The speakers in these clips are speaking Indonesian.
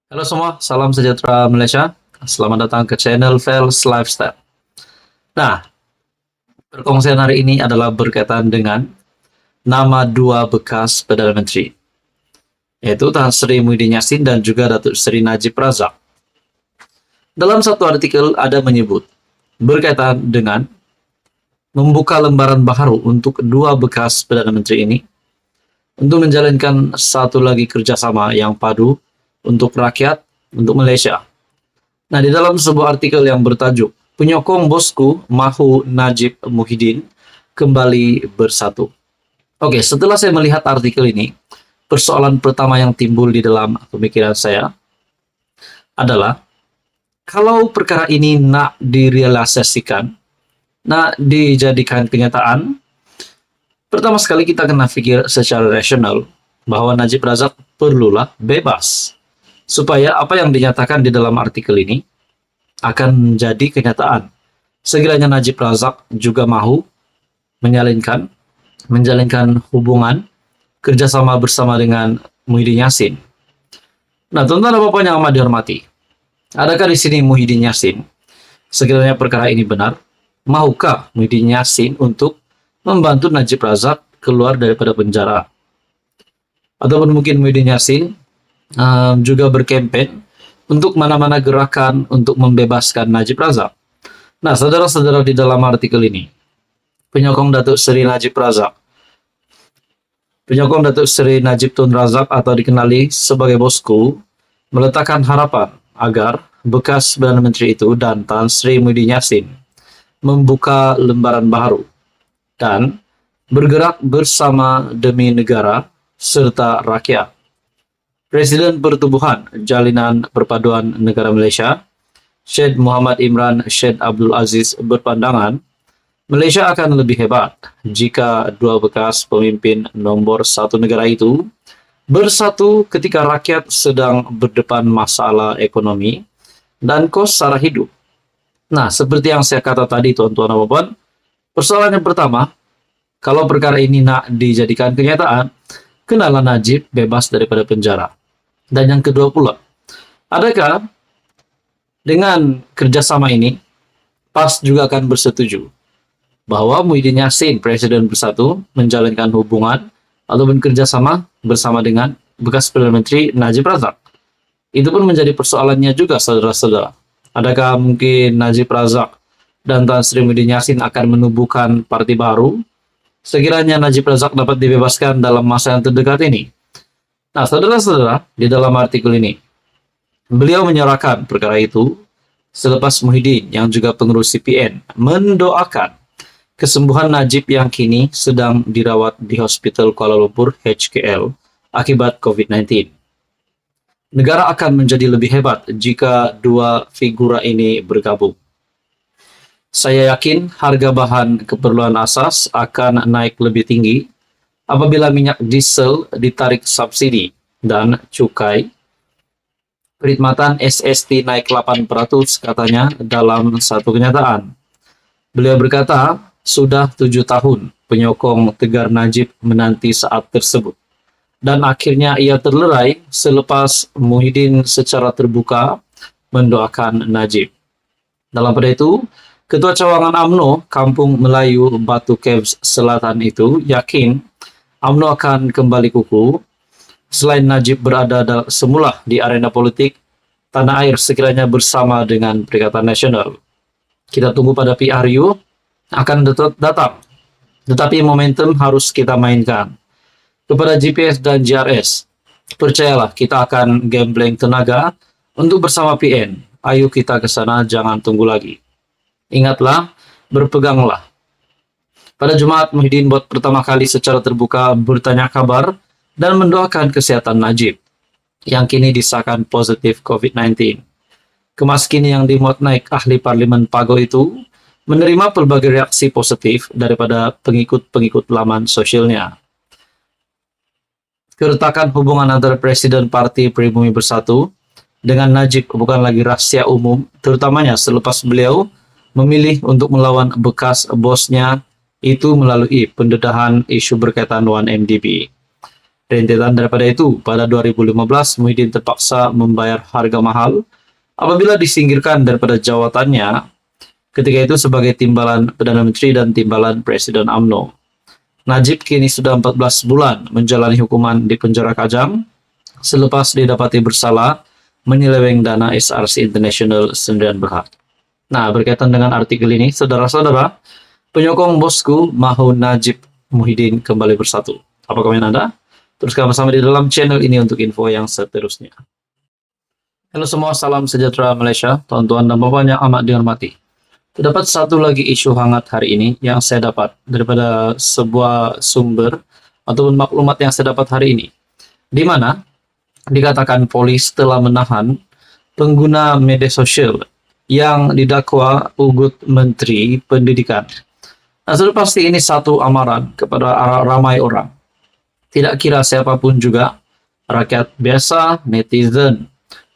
Halo semua, salam sejahtera Malaysia. Selamat datang ke channel Fels Lifestyle. Nah, perkongsian hari ini adalah berkaitan dengan nama dua bekas Perdana Menteri, yaitu Tan Sri Muhyiddin Yassin dan juga Datuk Seri Najib Razak. Dalam satu artikel ada menyebut berkaitan dengan membuka lembaran baru untuk dua bekas Perdana Menteri ini untuk menjalankan satu lagi kerjasama yang padu untuk rakyat, untuk Malaysia. Nah, di dalam sebuah artikel yang bertajuk Penyokong Bosku Mahu Najib Muhyiddin Kembali Bersatu. Oke, setelah saya melihat artikel ini, persoalan pertama yang timbul di dalam pemikiran saya adalah kalau perkara ini nak direalisasikan, nak dijadikan kenyataan, pertama sekali kita kena fikir secara rasional bahwa Najib Razak perlulah bebas supaya apa yang dinyatakan di dalam artikel ini akan menjadi kenyataan. Sekiranya Najib Razak juga mahu menjalinkan hubungan kerjasama bersama dengan Muhyiddin Yassin. Nah, tuan-tuan dan puan yang amat dihormati, adakah di sini Muhyiddin Yassin, sekiranya perkara ini benar, mahukah Muhyiddin Yassin untuk membantu Najib Razak keluar daripada penjara? Ataupun mungkin Muhyiddin Yassin juga berkempen untuk mana-mana gerakan untuk membebaskan Najib Razak. Nah, saudara-saudara, di dalam artikel ini, penyokong Datuk Seri Najib Tun Razak atau dikenali sebagai Bosku, meletakkan harapan agar bekas Perdana Menteri itu dan Tan Sri Muhyiddin Yassin membuka lembaran baru dan bergerak bersama demi negara serta rakyat. Presiden Pertubuhan Jalinan Perpaduan Negara Malaysia, Syed Muhammad Imran Syed Abdul Aziz berpandangan, Malaysia akan lebih hebat jika dua bekas pemimpin nombor satu negara itu bersatu ketika rakyat sedang berdepan masalah ekonomi dan kos sara hidup. Nah, seperti yang saya kata tadi, tuan-tuan dan puan, persoalan yang pertama, kalau perkara ini nak dijadikan kenyataan, kenalah Najib bebas daripada penjara. Dan yang kedua pula, adakah dengan kerjasama ini, PAS juga akan bersetuju bahwa Muhyiddin Yassin, Presiden Bersatu, menjalankan hubungan ataupun kerjasama bersama dengan bekas Perdana Menteri Najib Razak? Itu pun menjadi persoalannya juga, saudara-saudara. Adakah mungkin Najib Razak dan Tan Sri Muhyiddin Yassin akan menubuhkan parti baru sekiranya Najib Razak dapat dibebaskan dalam masa yang terdekat ini? Nah, saudara-saudara, di dalam artikel ini, beliau menyerahkan perkara itu selepas Muhyiddin yang juga pengurus CPN mendoakan kesembuhan Najib yang kini sedang dirawat di Hospital Kuala Lumpur HKL akibat COVID-19. Negara akan menjadi lebih hebat jika dua figura ini bergabung. Saya yakin harga bahan keperluan asas akan naik lebih tinggi apabila minyak diesel ditarik subsidi dan cukai. Perkhidmatan SST naik 8% katanya dalam satu kenyataan. Beliau berkata, sudah 7 tahun penyokong Tegar Najib menanti saat tersebut. Dan akhirnya ia terlerai selepas Muhyiddin secara terbuka mendoakan Najib. Dalam pada itu, Ketua Cawangan UMNO Kampung Melayu Batu Caves Selatan itu yakin UMNO akan kembali kukuh selain Najib berada semula di arena politik tanah air sekiranya bersama dengan Perikatan Nasional. Kita tunggu pada PRU akan datang. Tetapi momentum harus kita mainkan. Kepada GPS dan GRS, percayalah kita akan gambling tenaga untuk bersama PN. Ayo kita ke sana, jangan tunggu lagi. Ingatlah, berpeganglah. Pada Jumat, Muhyiddin buat pertama kali secara terbuka bertanya kabar dan mendoakan kesehatan Najib, yang kini disahkan positif COVID-19. Kemas kini yang dimuat naik ahli Parlimen Pago itu menerima pelbagai reaksi positif daripada pengikut-pengikut laman sosialnya. Keretakan hubungan antara Presiden Parti Pribumi Bersatu dengan Najib bukan lagi rahasia umum, terutamanya selepas beliau memilih untuk melawan bekas bosnya itu melalui pendedahan isu berkaitan 1MDB. Rentetan daripada itu, pada 2015 Muhyiddin terpaksa membayar harga mahal apabila disingkirkan daripada jawatannya ketika itu sebagai timbalan Perdana Menteri dan timbalan Presiden UMNO. Najib kini sudah 14 bulan menjalani hukuman di penjara Kajang selepas didapati bersalah menyeleweng dana SRC International sendirian berhad. Nah, berkaitan dengan artikel ini, saudara-saudara, penyokong bosku mahu Najib Muhyiddin kembali bersatu. Apa komen Anda? Teruskan bersama di dalam channel ini untuk info yang seterusnya. Halo semua, salam sejahtera Malaysia, tuan-tuan dan puan yang amat dihormati. Terdapat satu lagi isu hangat hari ini yang saya dapat daripada sebuah sumber ataupun maklumat yang saya dapat hari ini, di mana dikatakan polis telah menahan pengguna media sosial yang didakwa ugut Menteri Pendidikan. Nah, sudah pasti ini satu amaran kepada ramai orang. Tidak kira siapapun juga, rakyat biasa, netizen,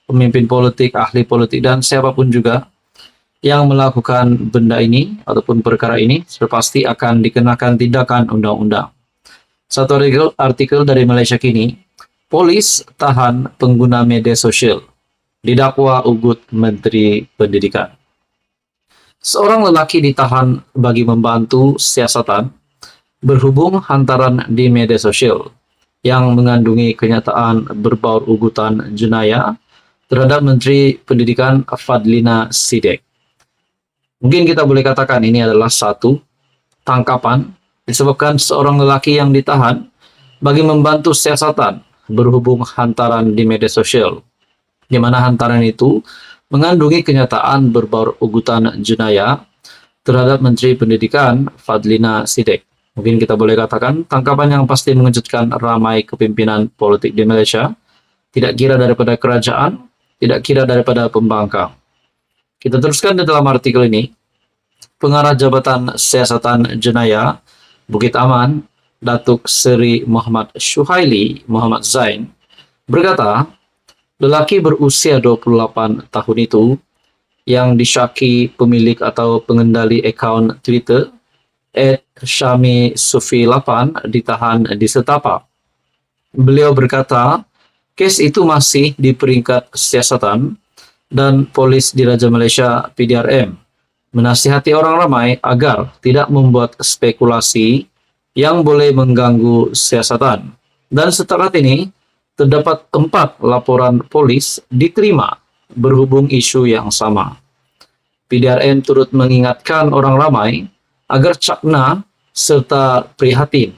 pemimpin politik, ahli politik, dan siapapun juga yang melakukan benda ini ataupun perkara ini sudah pasti akan dikenakan tindakan undang-undang. Satu artikel dari Malaysia Kini, polis tahan pengguna media sosial, didakwa ugut Menteri Pendidikan. Seorang lelaki ditahan bagi membantu siasatan berhubung hantaran di media sosial yang mengandungi kenyataan berbau ugutan jenayah terhadap Menteri Pendidikan Fadlina Sidek. Mungkin kita boleh katakan ini adalah satu tangkapan disebabkan seorang lelaki yang ditahan bagi membantu siasatan berhubung hantaran di media sosial, di mana hantaran itu mengandungi kenyataan berbau ugutan jenayah terhadap Menteri Pendidikan Fadlina Sidek. Mungkin kita boleh katakan tangkapan yang pasti mengejutkan ramai kepimpinan politik di Malaysia, tidak kira daripada kerajaan, tidak kira daripada pembangkang. Kita teruskan di dalam artikel ini. Pengarah Jabatan Siasatan Jenayah Bukit Aman, Datuk Seri Muhammad Syuhaili Muhammad Zain, berkata, lelaki berusia 28 tahun itu yang disyaki pemilik atau pengendali akaun Twitter @ShamiSufi8 ditahan di Setapa. Beliau berkata, kes itu masih di peringkat siasatan dan polis Diraja Malaysia PDRM menasihati orang ramai agar tidak membuat spekulasi yang boleh mengganggu siasatan. Dan setakat ini, terdapat 4 laporan polis diterima berhubung isu yang sama. PDRM turut mengingatkan orang ramai agar cakna serta prihatin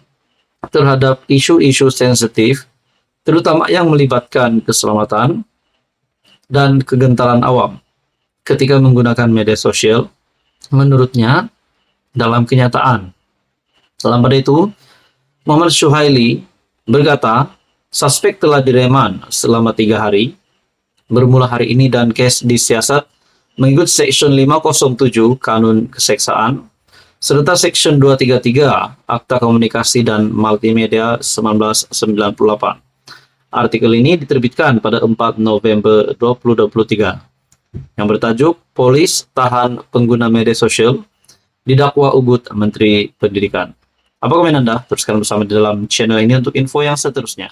terhadap isu-isu sensitif, terutama yang melibatkan keselamatan dan kegentaran awam ketika menggunakan media sosial. Menurutnya, dalam kenyataan, dalam pada itu, Muhammad Syuhaili berkata, suspek telah direman selama 3 hari, bermula hari ini dan kes disiasat mengikut Seksyen 507 Kanun Keseksaan, serta Seksyen 233 Akta Komunikasi dan Multimedia 1998. Artikel ini diterbitkan pada 4 November 2023 yang bertajuk Polis Tahan Pengguna Media Sosial Didakwa Ugut Menteri Pendidikan. Apa komen Anda? Teruskan bersama di dalam channel ini untuk info yang seterusnya.